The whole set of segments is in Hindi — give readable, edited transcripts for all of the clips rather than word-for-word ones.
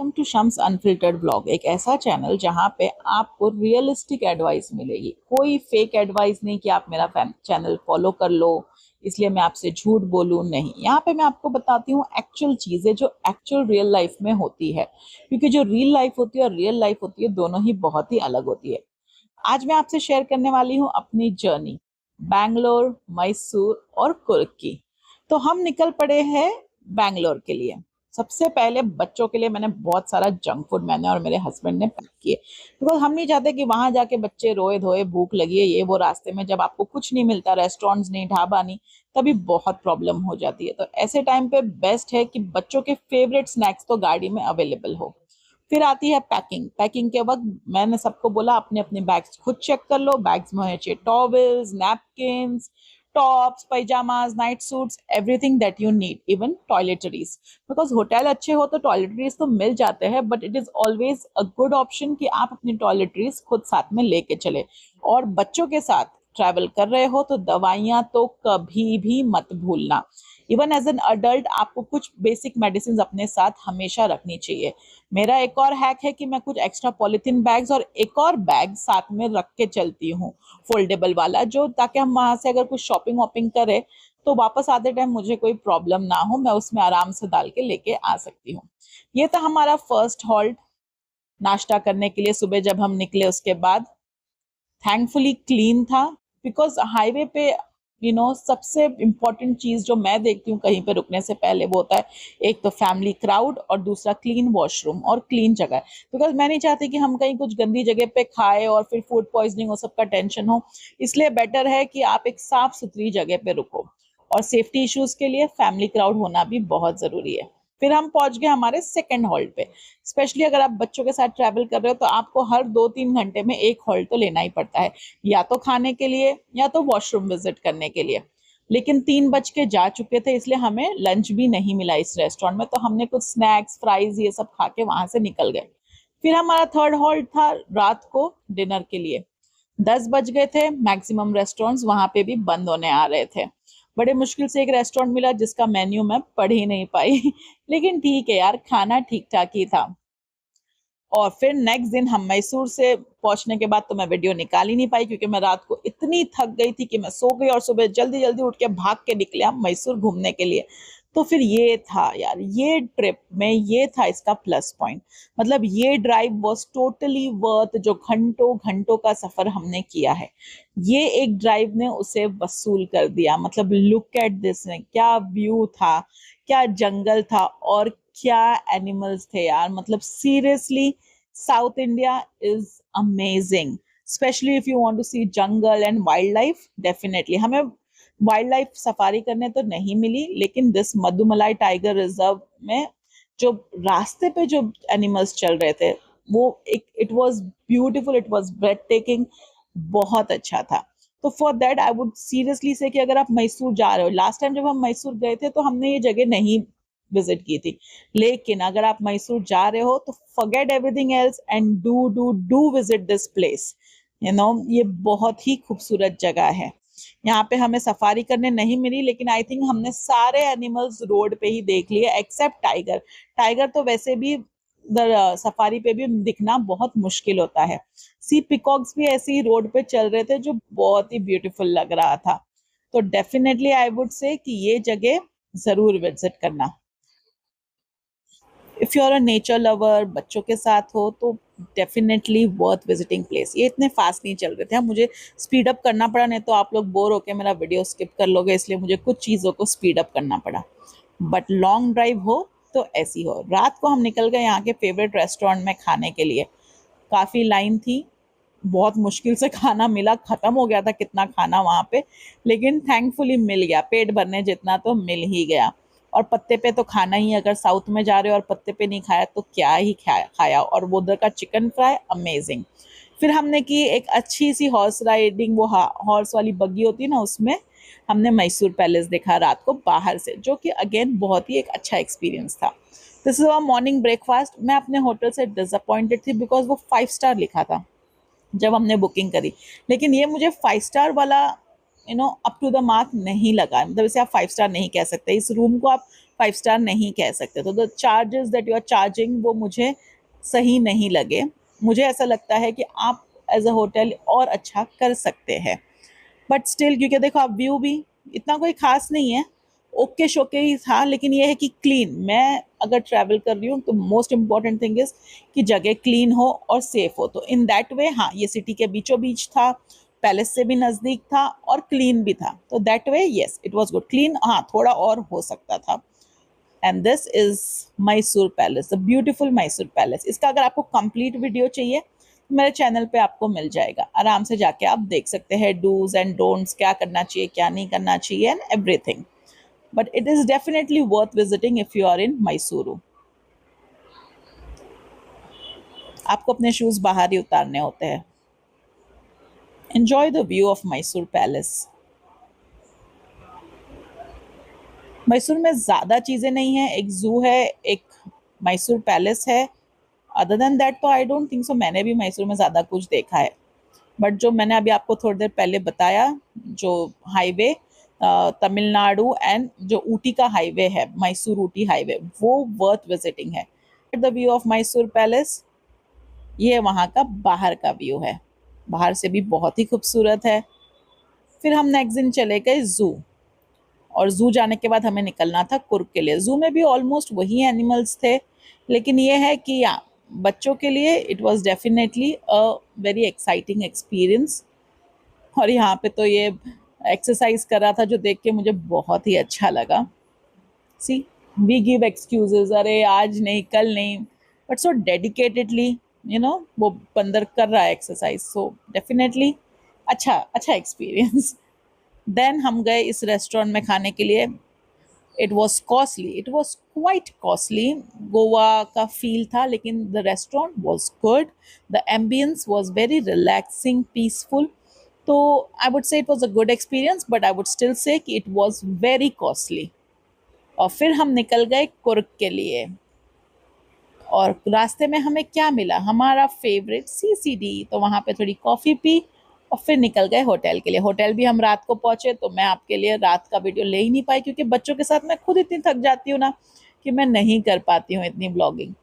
Welcome to Shams unfiltered blog. एक ऐसा चैनल जहां पे आपको रियलिस्टिक एडवाइस मिलेगी, कोई फेक एडवाइस नहीं कि आप मेरा चैनल फॉलो कर लो इसलिए मैं आपसे झूठ बोलूं। नहीं, यहाँ पे मैं आपको बताती हूँ एक्चुअल चीजें जो एक्चुअल रियल लाइफ में होती है, क्योंकि जो रियल लाइफ होती है और रियल लाइफ होती है दोनों ही बहुत ही अलग होती है। आज मैं आपसे शेयर करने वाली हूँ अपनी जर्नी बैंगलोर, मैसूर और कुर्ग की। तो हम निकल पड़े हैं बैंगलोर के लिए। सबसे पहले बच्चों के लिए मैंने बहुत सारा जंक फूड मैंने और मेरे हस्बैंड ने पैक किए, बिकॉज हम नहीं चाहते कि वहां जाके बच्चे रोए धोए, भूख लगी है ये वो, रास्ते में जब आपको कुछ नहीं मिलता, रेस्टोरेंट्स नहीं, ढाबा नहीं, तभी बहुत प्रॉब्लम हो जाती है। तो ऐसे टाइम पे बेस्ट है कि बच्चों के फेवरेट स्नैक्स तो गाड़ी में अवेलेबल हो। फिर आती है पैकिंग। पैकिंग के वक्त मैंने सबको बोला अपने अपने बैग्स खुद चेक कर लो। बैग्स में होने चाहिए towels, napkins, tops, pyjamas, night suits, everything that you need, even toiletries. Because hotel अच्छे हो तो टॉयलेटरीज तो मिल जाते हैं, but it is always a good option कि आप अपनी टॉयलेटरीज खुद साथ में लेके चले। और बच्चों के साथ ट्रैवल कर रहे हो तो दवाइयां तो कभी भी मत भूलना। इवन एज एन अडल्ट आपको कुछ बेसिक मेडिसिन अपने साथ हमेशा रखनी चाहिए। मेरा एक और हैक है कि मैं कुछ एक्स्ट्रा पॉलिथीन बैग्स और एक और बैग साथ में रख के चलती हूँ, फोल्डेबल वाला, जो ताकि हम वहां से अगर कुछ शॉपिंग वॉपिंग करें तो वापस आते टाइम मुझे कोई प्रॉब्लम ना हो, मैं उसमें आराम से डाल के लेके आ सकती हूँ। ये था हमारा फर्स्ट हॉल्ट नाश्ता करने के लिए सुबह जब हम निकले। उसके बाद थैंकफुली क्लीन था, बिकॉज हाईवे पे सबसे इम्पोर्टेंट चीज जो मैं देखती हूँ कहीं पे रुकने से पहले वो होता है एक तो फैमिली क्राउड और दूसरा क्लीन वॉशरूम और क्लीन जगह। बिकॉज मैं नहीं चाहती कि हम कहीं कुछ गंदी जगह पे खाए और फिर फूड पॉइजनिंग हो, सबका टेंशन हो। इसलिए बेटर है कि आप एक साफ सुथरी जगह पे रुको। और सेफ्टी इश्यूज के लिए फैमिली क्राउड होना भी बहुत जरूरी है। फिर हम पहुंच गए हमारे सेकेंड हॉल्ट पे। स्पेशली अगर आप बच्चों के साथ ट्रैवल कर रहे हो तो आपको हर 2-3 घंटे में एक हॉल्ट तो लेना ही पड़ता है, या तो खाने के लिए या तो वॉशरूम विजिट करने के लिए। लेकिन 3 बज के जा चुके थे इसलिए हमें लंच भी नहीं मिला इस रेस्टोरेंट में, तो हमने कुछ स्नैक्स, फ्राइज ये सब खा के वहां से निकल गए। फिर हमारा थर्ड हॉल्ट था रात को डिनर के लिए। 10 बज गए थे, मैक्सिमम रेस्टोरेंट्स वहां पे भी बंद होने आ रहे थे। बड़े मुश्किल से एक रेस्टोरेंट मिला जिसका मेन्यू मैं पढ़ ही नहीं पाई लेकिन ठीक है यार, खाना ठीक ठाक ही था। और फिर नेक्स्ट दिन हम मैसूर से पहुंचने के बाद तो मैं वीडियो निकाल ही नहीं पाई, क्योंकि मैं रात को इतनी थक गई थी कि मैं सो गई और सुबह जल्दी जल्दी उठ के भाग के निकले हम मैसूर घूमने के लिए। तो फिर ये था यार, ये ट्रिप में ये था इसका प्लस पॉइंट। मतलब ये ड्राइव वॉज टोटली वर्थ जो घंटों घंटों का सफर हमने किया है। ये एक ड्राइव ने उसे वसूल कर दिया। मतलब लुक एट दिस, क्या व्यू था, क्या जंगल था और क्या एनिमल्स थे यार। मतलब seriously South India is amazing, specially if you want to see jungle and wildlife. Definitely हमें वाइल्ड लाइफ सफारी करने तो नहीं मिली, लेकिन दिस मधुमलाई टाइगर रिजर्व में जो रास्ते पे जो एनिमल्स चल रहे थे वो एक it was beautiful, it was breathtaking, बहुत अच्छा था। तो for that I would seriously say कि अगर आप मैसूर जा रहे हो, लास्ट टाइम जब हम मैसूर गए थे तो हमने ये जगह नहीं विजिट की थी, लेकिन अगर आप मैसूर जा रहे हो तो forget everything else and do visit this place. ये बहुत ही खूबसूरत जगह है। यहाँ पे हमें सफारी करने नहीं मिली, लेकिन आई थिंक हमने सारे एनिमल्स रोड पे ही देख लिए एक्सेप्ट टाइगर। टाइगर तो वैसे भी सफारी पे भी दिखना बहुत मुश्किल होता है। सी पिकॉक्स भी ऐसे ही रोड पे चल रहे थे जो बहुत ही ब्यूटीफुल लग रहा था। तो डेफिनेटली आई वुड से कि ये जगह जरूर विजिट करना। If you are a nature lover, बच्चों के साथ हो तो डेफिनेटली वर्थ विजिटिंग प्लेस। ये इतने फास्ट नहीं चल रहे थे, मुझे स्पीड अप करना पड़ा, नहीं तो आप लोग बोर होके मेरा वीडियो स्किप कर लोगे, इसलिए मुझे कुछ चीज़ों को स्पीड अप करना पड़ा। बट लॉन्ग ड्राइव हो तो ऐसी हो। रात को हम निकल गए यहाँ के फेवरेट रेस्टोरेंट में खाने के लिए। काफ़ी लाइन थी, बहुत मुश्किल से खाना मिला, ख़त्म हो गया था कितना खाना वहाँ पे, लेकिन थैंकफुली मिल गया, पेट भरने जितना तो मिल ही गया। और पत्ते पे तो खाना ही, अगर साउथ में जा रहे हो और पत्ते पे नहीं खाया तो क्या ही खाया। और वो उधर का चिकन फ्राई अमेजिंग। फिर हमने की एक अच्छी सी हॉर्स राइडिंग, वो हॉर्स वाली बग्गी होती है ना, उसमें हमने मैसूर पैलेस देखा रात को बाहर से, जो कि अगेन बहुत ही एक अच्छा एक्सपीरियंस था। This is our morning breakfast. मैं अपने होटल से डिसअपॉइंटेड थी बिकॉज वो 5 स्टार लिखा था जब हमने बुकिंग करी, लेकिन ये मुझे 5 स्टार वाला अप टू द मार्क नहीं लगा। मतलब इसे आप 5 स्टार नहीं कह सकते, इस रूम को आप 5 स्टार नहीं कह सकते। तो the charges that you are charging वो मुझे सही नहीं लगे। मुझे ऐसा लगता है कि आप एज अ होटल और अच्छा कर सकते हैं, बट स्टिल क्योंकि देखो आप व्यू भी इतना कोई खास नहीं है, ओके शोके ही था, लेकिन ये है कि क्लीन। मैं अगर ट्रैवल कर रही हूँ तो मोस्ट इम्पॉर्टेंट थिंग इज कि जगह क्लीन हो और सेफ हो। तो इन दैट वे हाँ, ये सिटी के बीचों बीच था, पैलेस से भी नज़दीक था और क्लीन भी था। तो that way yes it was good. Clean हाँ थोड़ा और हो सकता था। And this is Mysore palace, the beautiful Mysore palace. इसका अगर आपको कंप्लीट वीडियो चाहिए मेरे चैनल पे आपको मिल जाएगा, आराम से जाके आप देख सकते हैं डूज एंड डोंट्स, क्या करना चाहिए क्या नहीं करना चाहिए and everything. But it is definitely worth visiting if you are in Mysuru. आपको अपने शूज बाहर ही उतारने होते हैं। Enjoy the view of Mysore palace. Mysore में ज़्यादा चीज़ें नहीं है, एक जू है, एक मैसूर पैलेस है। अदर देन दैट तो आई डोंट थिंक सो मैंने भी मैसूर में ज़्यादा कुछ देखा है। बट जो मैंने अभी आपको थोड़ी देर पहले बताया, जो हाईवे तमिलनाडु एंड जो ऊटी का हाईवे है, मैसूर ऊटी हाईवे, वो वर्थ विजिटिंग है। The view of Mysore palace, ये वहाँ का बाहर का व्यू है, बाहर से भी बहुत ही खूबसूरत है। फिर हम नेक्स्ट दिन चले गए जू, और जू जाने के बाद हमें निकलना था कुर्ग के लिए। जू में भी ऑलमोस्ट वही एनिमल्स थे, लेकिन ये है कि या बच्चों के लिए it was definitely a very exciting experience. और यहाँ पे तो ये एक्सरसाइज कर रहा था जो देख के मुझे बहुत ही अच्छा लगा। सी वी गिव एक्सक्यूजेज, अरे आज नहीं कल नहीं, बट सो डेडिकेटेडली वो बंदर कर रहा है एक्सरसाइज, सो डेफिनेटली अच्छा अच्छा एक्सपीरियंस। देन हम गए इस रेस्टोरेंट में खाने के लिए। It was costly, it was quite costly. Goa का फील था, लेकिन the restaurant was good, the ambience was very relaxing peaceful. तो I would say it was a good experience, but I would still say कि इट वॉज वेरी कॉस्टली। और फिर हम निकल गए कुर्ग के लिए, और रास्ते में हमें क्या मिला, हमारा फेवरेट सीसीडी। तो वहाँ पे थोड़ी कॉफ़ी पी और फिर निकल गए होटल के लिए। होटल भी हम रात को पहुँचे, तो मैं आपके लिए रात का वीडियो ले ही नहीं पाई, क्योंकि बच्चों के साथ मैं खुद इतनी थक जाती हूँ ना कि मैं नहीं कर पाती हूँ इतनी ब्लॉगिंग।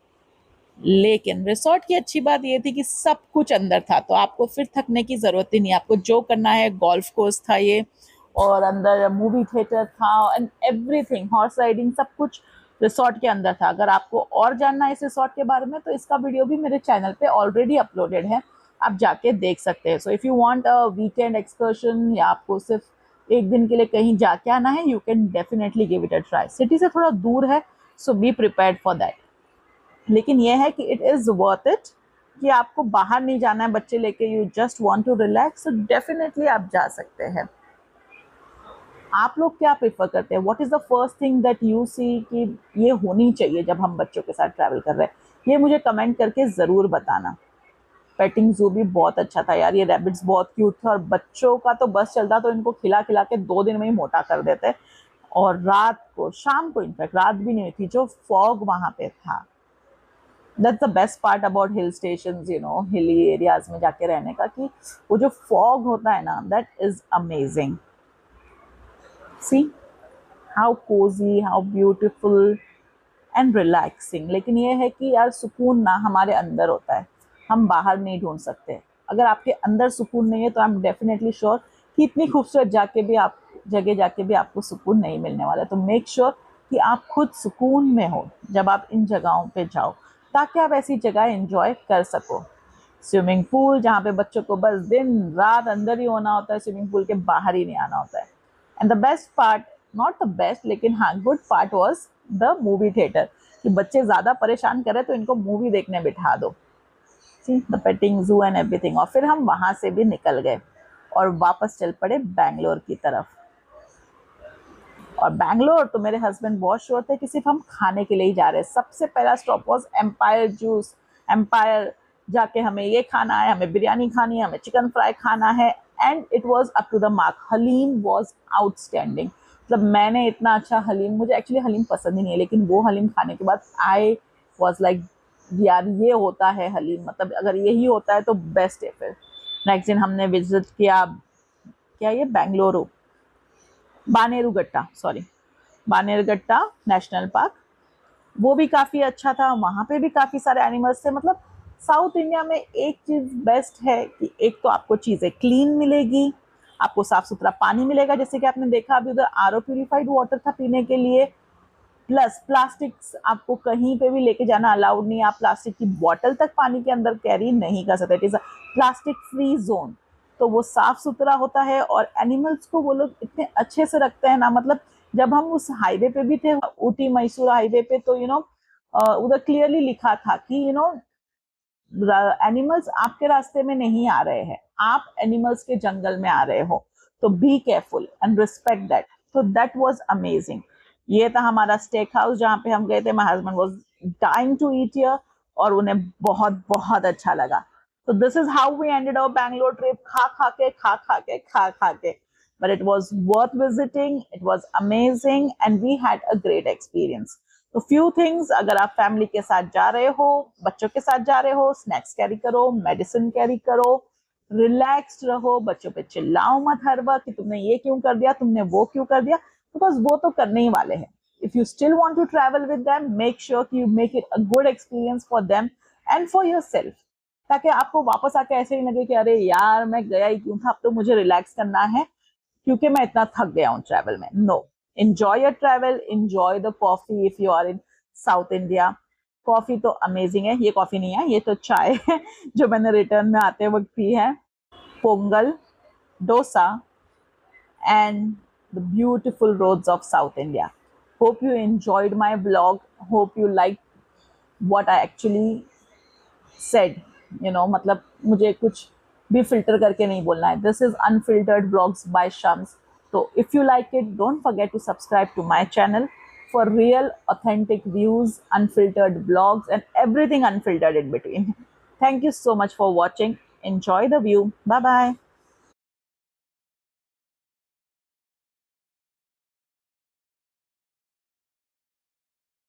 लेकिन रिसोर्ट की अच्छी बात ये थी कि सब कुछ अंदर था, तो आपको फिर थकने की ज़रूरत ही नहीं। आपको जो करना है, गोल्फ कोर्स था ये, और अंदर मूवी थिएटर था एंड एवरीथिंग, हॉर्स राइडिंग, सब कुछ रिसोर्ट के अंदर था। अगर आपको और जानना है इस रिसोर्ट के बारे में, तो इसका वीडियो भी मेरे चैनल पे ऑलरेडी अपलोडेड है, आप जाके देख सकते हैं। So if you want a weekend excursion, या आपको सिर्फ एक दिन के लिए कहीं जाके आना है, you can definitely give it a try. City से थोड़ा दूर है, सो बी प्रिपेयर्ड फॉर दैट। लेकिन यह है कि इट इज़ वर्थ इट, कि आपको बाहर नहीं जाना है बच्चे लेके, you just want to relax, so definitely आप जा सकते हैं। आप लोग क्या प्रेफर करते हैं? What is the first thing that you see कि ये होनी चाहिए जब हम बच्चों के साथ ट्रैवल कर रहे हैं? ये मुझे कमेंट करके ज़रूर बताना। पेटिंग ज़ू भी बहुत अच्छा था यार, ये रैबिट्स बहुत क्यूट थे, और बच्चों का तो बस चलता तो इनको खिला खिला के 2 दिन में ही मोटा कर देते। और रात को, शाम को, इनफैक्ट रात भी नहीं हुई थी, जो फॉग वहाँ पे था, that's the best part about hill station, hilly areas में जाके रहने का, कि वो जो फॉग होता है ना, that is amazing. See how cozy, how beautiful and relaxing. लेकिन ये है कि यार सुकून ना हमारे अंदर होता है, हम बाहर नहीं ढूंढ सकते। अगर आपके अंदर सुकून नहीं है, तो आई एम डेफिनेटली श्योर कि इतनी खूबसूरत जगह जाके भी आपको सुकून नहीं मिलने वाला। तो मेक श्योर कि आप खुद सुकून में हो जब आप इन जगहों पे जाओ, ताकि आप ऐसी जगह एंजॉय कर सको। स्विमिंग पूल, जहाँ पे बच्चों को बस दिन रात अंदर ही होना होता है, स्विमिंग पूल के बाहर ही नहीं आना होता है। And the best part, not the best लेकिन हाँ good part was the movie theatre, कि बच्चे ज़्यादा परेशान करे तो इनको मूवी देखने बिठा दो। सी द पेटिंग जू एंड एवरीथिंग। और फिर हम वहाँ से भी निकल गए और वापस चल पड़े बैंगलोर की तरफ। और बैंगलोर तो मेरे हस्बैंड बहुत श्योर थे कि सिर्फ हम खाने के लिए ही जा रहे हैं। सबसे पहला stop was Empire juice. Empire जाके हमें ये खाना है, हमें बिरयानी खानी है, हमें चिकन फ्राई खाना है, and it was up to the mark. Haleem was outstanding. मतलब मैंने इतना अच्छा हलीम, मुझे एक्चुअली हलीम पसंद ही नहीं है, लेकिन वो हलीम खाने के बाद आई वॉज लाइक यार ये होता है हलीम, मतलब अगर यही होता है तो बेस्ट है। फिर नेक्स्ट दिन हमने विजिट किया, क्या ये बेंगलुरु, बानेरुगट्टा, सॉरी, बानेरगट्टा नेशनल पार्क, वो भी काफ़ी अच्छा था, वहाँ पे भी काफ़ी सारे एनिमल्स थे। मतलब साउथ इंडिया में एक चीज़ बेस्ट है कि एक तो आपको चीज़ें क्लीन मिलेगी, आपको साफ सुथरा पानी मिलेगा, जैसे कि आपने देखा अभी उधर आरओ प्यूरिफाइड वाटर था पीने के लिए, प्लस प्लास्टिक्स आपको कहीं पे भी लेके जाना अलाउड नहीं है, आप प्लास्टिक की बॉटल तक पानी के अंदर कैरी नहीं कर सकते, it is a plastic free zone. तो वो साफ सुथरा होता है और एनिमल्स को वो लोग इतने अच्छे से रखते हैं ना, मतलब जब हम उस हाईवे पे भी थे, ऊटी मैसूर हाईवे पे, तो उधर क्लियरली लिखा था कि एनिमल्स आपके रास्ते में नहीं आ रहे हैं, आप एनिमल्स के जंगल में आ रहे हो, तो be careful and respect that. तो दैट वाज अमेजिंग। ये था हमारा स्टेक हाउस जहाँ पे हम गए थे, my husband was dying to eat here और उन्हें बहुत बहुत अच्छा लगा। तो this is how we ended our Bangalore trip, खा खा के but it was worth visiting, it was amazing and we had a great experience. तो फ्यू थिंग्स, अगर आप फैमिली के साथ जा रहे हो, बच्चों के साथ जा रहे हो, स्नैक्स कैरी करो, मेडिसिन कैरी करो, रिलैक्स्ड रहो, बच्चों पे चिल्लाओ मत हर वक्त कि तुमने ये क्यों कर दिया, तुमने वो क्यों कर दिया, बिकॉज वो तो करने ही वाले हैं। If you still want to travel with them, make sure कि you make it a good experience for them and for yourself, ताकि आपको वापस आके ऐसे नहीं लगे कि अरे यार मैं गया ही क्यों था, अब तो मुझे रिलैक्स करना है क्योंकि मैं इतना थक गया हूँ ट्रैवल में। No, enjoy your travel, enjoy the coffee if you are in South India. Coffee तो अमेजिंग है, ये कॉफी नहीं है, ये तो चाय है जो मैंने रिटर्न में आते वक्त पी है। Pongal, dosa and the beautiful roads of South India. Hope you enjoyed my vlog. Hope you liked what I actually said. मतलब मुझे कुछ भी फिल्टर करके नहीं बोलना है. This is unfiltered vlogs by Shams. So if you like it, don't forget to subscribe to my channel for real authentic views, unfiltered vlogs and everything unfiltered in between. Thank you so much for watching. Enjoy the view. Bye bye.